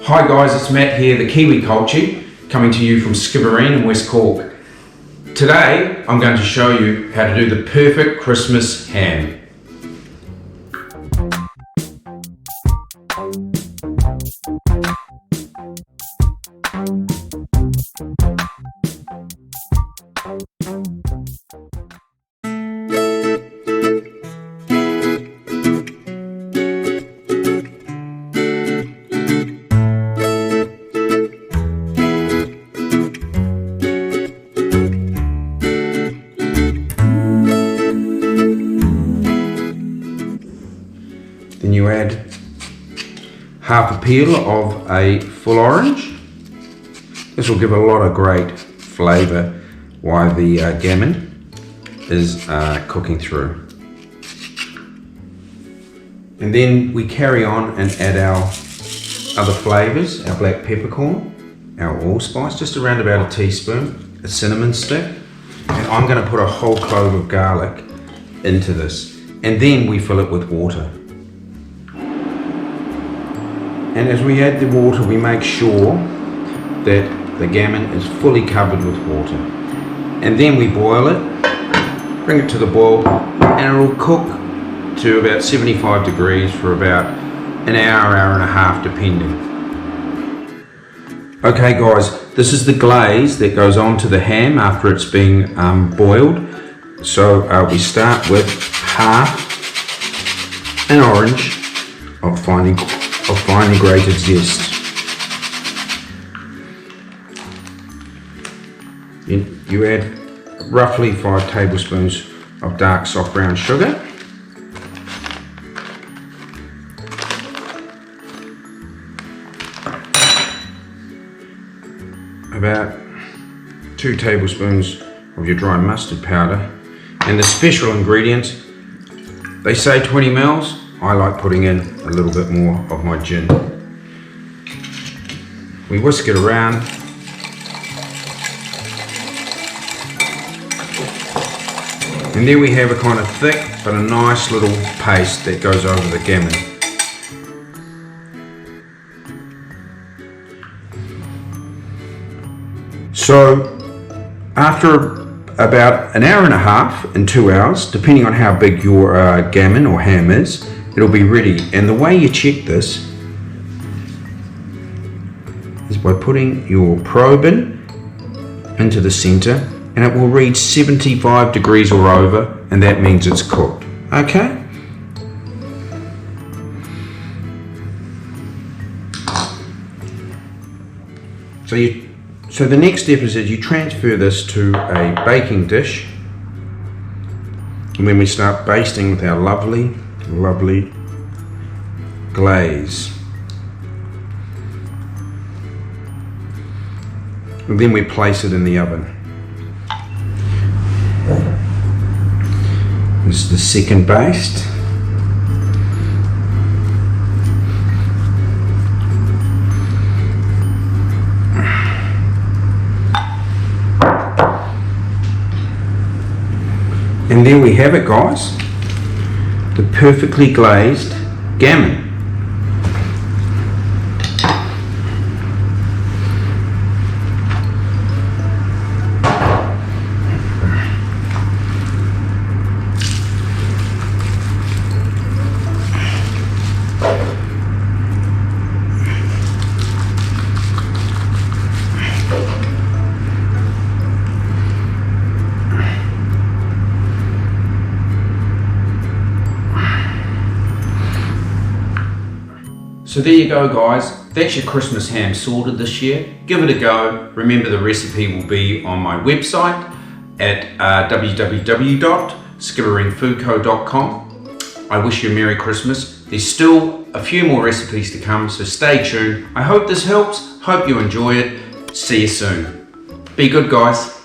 Hi guys, it's Matt here, the Kiwi Culchie, coming to you from Skibbereen in West Cork. Today, I'm going to show you how to do the perfect Christmas ham. Then you add half a peel of a full orange. This will give a lot of great flavour while the gammon is cooking through. And then we carry on and add our other flavours, our black peppercorn, our allspice, just around about a teaspoon, a cinnamon stick, and I'm going to put a whole clove of garlic into this. And then we fill it with water. And as we add the water, we make sure that the gammon is fully covered with water. And then we boil it, bring it to the boil, and it will cook to about 75 degrees for about an hour, hour and a half, depending. Okay guys, this is the glaze that goes onto the ham after it's been boiled. So we start with half an orange of finely grated zest. You add roughly 5 tablespoons of dark soft brown sugar. About 2 tablespoons of your dry mustard powder. And the special ingredients, they say 20 ml. I like putting in a little bit more of my gin. We whisk it around. And there we have a kind of thick but a nice little paste that goes over the gammon. So after about an hour and a half and 2 hours, depending on how big your gammon or ham is, it'll be ready. And the way you check this is by putting your probe into the center, and it will read 75 degrees or over, and that means it's cooked. Okay? So the next step is that you transfer this to a baking dish, and then we start basting with our lovely glaze. And then we place it in the oven. This is the second baste. And there we have it guys, the perfectly glazed gammon. So there you go guys, that's your Christmas ham sorted this year. Give it a go. Remember the recipe will be on my website at www.skibbereenfoodco.com. I wish you a Merry Christmas. There's still a few more recipes to come, so stay tuned. I hope this helps, hope you enjoy it. See you soon. Be good guys.